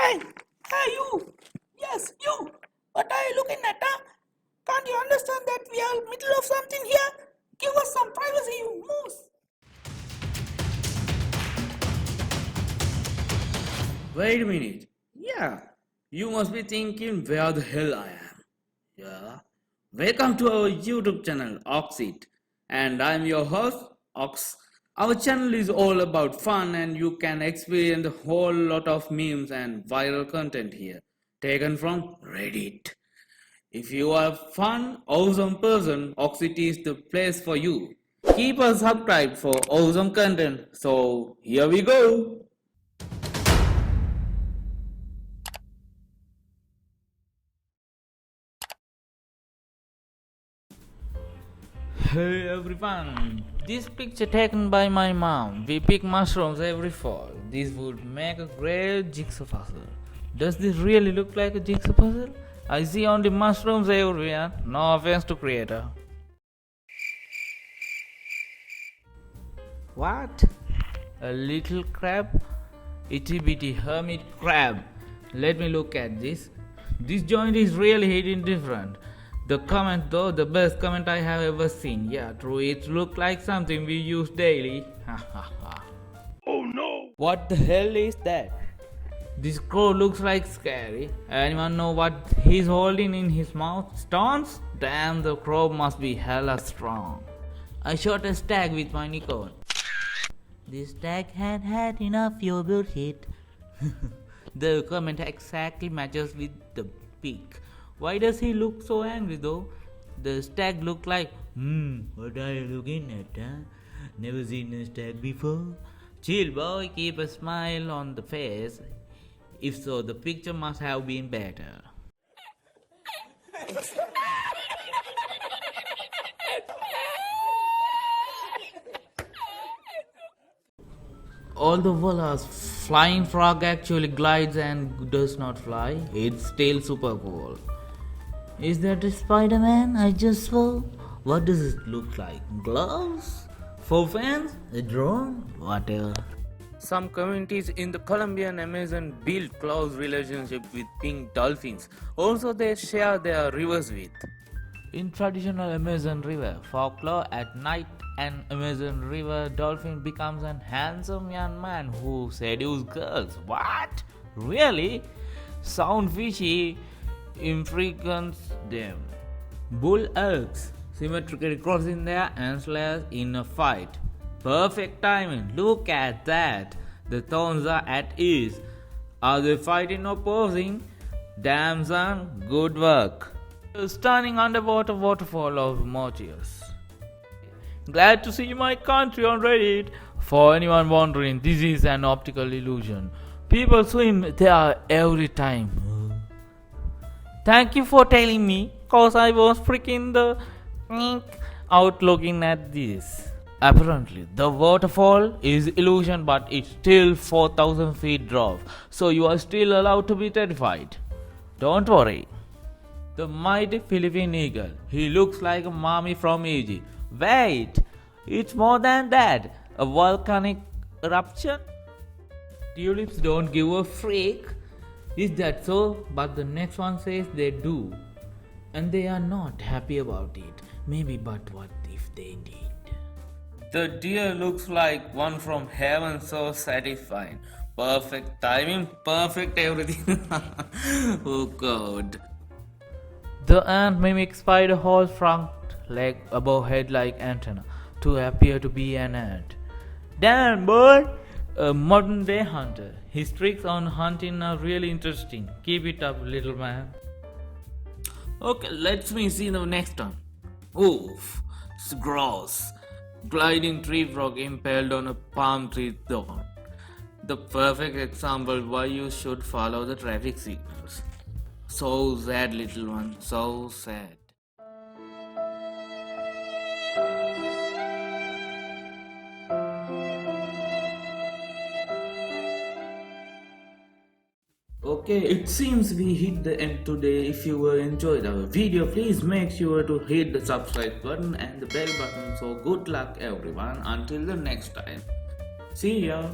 Hey, hey, you! Yes, you! What are you looking at, huh? Can't you understand that we are middle of something here? Give us some privacy, you moose! Wait a minute. Yeah, you must be thinking where the hell I am. Yeah. Welcome to our YouTube channel, Oxit. And I'm your host, Ox. Our channel is all about fun and you can experience a whole lot of memes and viral content here, taken from Reddit. If you are a fun, awesome person, Oxit is the place for you. Keep us subscribed for awesome content. So here we go. Hey everyone, this picture taken by my mom. We pick mushrooms every fall. This would make a great jigsaw puzzle. Does this really look like a jigsaw puzzle? I see only mushrooms everywhere. No offense to creator. What? A little crab? Itty bitty hermit crab. Let me look at this. This joint is really hitting different. The comment though, the best comment I have ever seen. Yeah, true, it looked like something we use daily. Oh no! What the hell is that? This crow looks like scary. Anyone know what he's holding in his mouth? Stones? Damn, the crow must be hella strong. I shot a stag with my Nikon. This stag had had enough your bullshit. The comment exactly matches with the pig. Why does he look so angry though? The stag looked like, what are you looking at, huh? Never seen a stag before? Chill boy, keep a smile on the face. If so, the picture must have been better. Although Vola's flying frog actually glides and does not fly, it's still super cool. Is that a Spider-Man I just saw? What does it look like? Gloves? For fans? A drone? Whatever. Some communities in the Colombian Amazon build close relationship with pink dolphins. Also, they share their rivers with. In traditional Amazon River folklore, at night an Amazon River dolphin becomes a handsome young man who seduces girls. What? Really? Sound fishy. Infrequents them. Bull elks symmetrically crossing their antlers in a fight. Perfect timing. Look at that. The thorns are at ease. Are they fighting or posing? Damn son, good work. A stunning underwater waterfall of Mauritius. Glad to see my country on Reddit. For anyone wondering, this is an optical illusion. People swim there every time. Thank you for telling me, cause I was freaking the out looking at this. Apparently, the waterfall is illusion, but it's still 4,000 feet drop, so you are still allowed to be terrified. Don't worry. The mighty Philippine eagle. He looks like a mummy from Egypt. Wait, it's more than that. A volcanic eruption? Tulips don't give a freak. Is that so? But the next one says they do. And they are not happy about it. Maybe, but what if they did? The deer looks like one from heaven, so satisfying. Perfect timing, perfect everything. Oh god. The ant mimics spider whole front leg above head like antenna to appear to be an ant. Damn boy! A modern day hunter. His tricks on hunting are really interesting. Keep it up, little man. Okay, let me see the next one. Oof, it's gross. Gliding tree frog impaled on a palm tree thorn. The perfect example why you should follow the traffic signals. So sad, little one, so sad. Okay, it seems we hit the end today. If you enjoyed our video, please make sure to hit the subscribe button and the bell button. So good luck everyone until the next time. See ya.